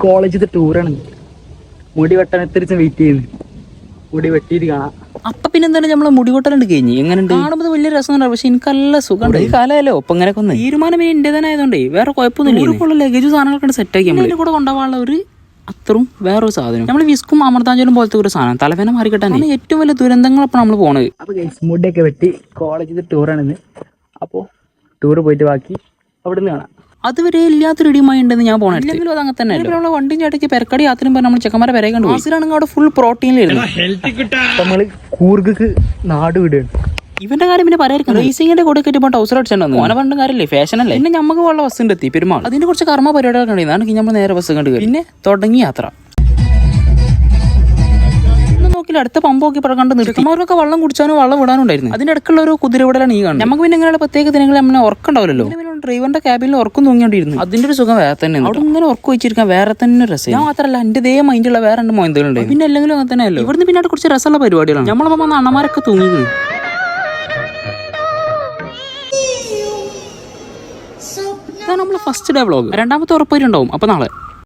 കോളേജിലെ ടൂറാണ്. മുടി വെട്ടാൻ എത്ര ദിവസം വെയിറ്റ് ചെയ്യുന്നു. മുടി വെട്ടിയിട്ട് കാണാം. അപ്പൊ പിന്നെ എന്താണ് നമ്മളെ മുടികൊട്ടലുണ്ട് കഴിഞ്ഞ് എങ്ങനെ കാണുമ്പോൾ വലിയ രസമുണ്ട്. പക്ഷെ എനിക്ക് നല്ല സുഖമുണ്ട്. ഈ കാലമല്ലോ ഒപ്പം ഇങ്ങനെ കൊന്ന് തീരുമാനം എന്റേതായതുകൊണ്ടേ വേറെ കുഴപ്പമൊന്നുമില്ല. ലഗേജ് സാധനങ്ങളൊക്കെ സെറ്റ് ആക്കി അതിന്റെ കൂടെ കൊണ്ടുപോകാനുള്ള ഒരു അത്രയും വേറൊരു സാധനം. നമ്മൾ വിസ്കും അമൃതാഞ്ജലും പോലത്തെ ഒരു സാധനം തലവേന മാറിക്കിട്ടാൻ ഏറ്റവും വലിയ ദുരന്തങ്ങളപ്പോൾ നമ്മൾ പോണത്. അപ്പൊ മുടിയൊക്കെ വെട്ടി കോളേജിലെ ടൂറാണിന്ന്. അപ്പോൾ ടൂറ് പോയിട്ട് ബാക്കി അവിടെ നിന്ന് കാണാം. അതുവരെ ഇല്ലാത്തൊരു ഇടിയുമായി ഉണ്ടെന്ന് ഞാൻ പോകണം. ഇല്ലെങ്കിലും അത് അങ്ങനെ തന്നെ നമ്മളെ വണ്ടിയും ചേട്ടയ്ക്ക് പെരക്കടി യാത്രയും പറഞ്ഞാൽ നമ്മൾ ചെക്കന്മാരെ വരെ കണ്ടു. മാസിലാണെങ്കിൽ അവിടെ ഫുൾ പ്രോട്ടീനിലായിരുന്നു. നമ്മള് കൂർഗക്ക് നാട് വിടുകയാണ്. ഇവന്റെ കാര്യം പിന്നെ പറയാം. റേസിംഗിന്റെ കൂടെ കെട്ടിപ്പോ ടൗസർ അടിച്ചു ഓനെ പണ്ടും കാര്യമല്ലേ, ഫാഷൻ അല്ലേ. പിന്നെ നമുക്ക് ഉള്ള ബസ്സിന്റെ എത്തി പെരുമാൾ. അതിന്റെ കുറച്ച് കർമ്മ പരിപാടികളൊക്കെ ഉണ്ടായിരുന്നു. നമ്മൾ നേരെ ബസ് കണ്ടു പിന്നെ തുടങ്ങി യാത്ര. അടുത്ത പമ്പൊക്കെ കണ്ട് നിർത്തുമാർക്കൊക്കെ വെള്ളം കുടിച്ചാനും വെള്ളം വിടാനും ഉണ്ടായിരുന്നു. അതിന്റെ അടുക്കുള്ള ഒരു കുതിര വിടലാണ് ഈ കാണുന്നത്. നമുക്ക് പിന്നെ ഇങ്ങനെയുള്ള പ്രത്യേക ദിനങ്ങൾ നമ്മളെ ഉറക്കുണ്ടാവില്ലല്ലോ. ഡ്രൈവറിന്റെ ക്യാബിനിൽ ഉറക്കം തൂങ്ങിക്കൊണ്ടിരുന്നു. അതിന്റെ ഒരു സുഖം വേറെ തന്നെ. അവിടെ ഇങ്ങനെ ഉറക്കം വെച്ചിരിക്കാൻ വേറെ തന്നെ രസം. ഞാൻ മാത്രമല്ല എന്റെ ഇതേ മൈൻഡുള്ള വേറെ രണ്ട് മൊയന്തകളുണ്ട്. പിന്നെ അല്ലെങ്കിലും അങ്ങനെ തന്നെ അല്ലോ. ഇവിടുന്ന് പിന്നെ കുറച്ച് രസമുള്ള പരിപാടികളാണ്. നമ്മളപ്പോ വന്ന അണ്ണമാരൊക്കെ തൂങ്ങിക്കുന്നു. ഇതാണ് നമ്മളെ ഫസ്റ്റ് ഡേ വ്ളോഗ്. രണ്ടാമത്തെ ഉറപ്പായിട്ടുണ്ടാവും. അപ്പൊ നാളെ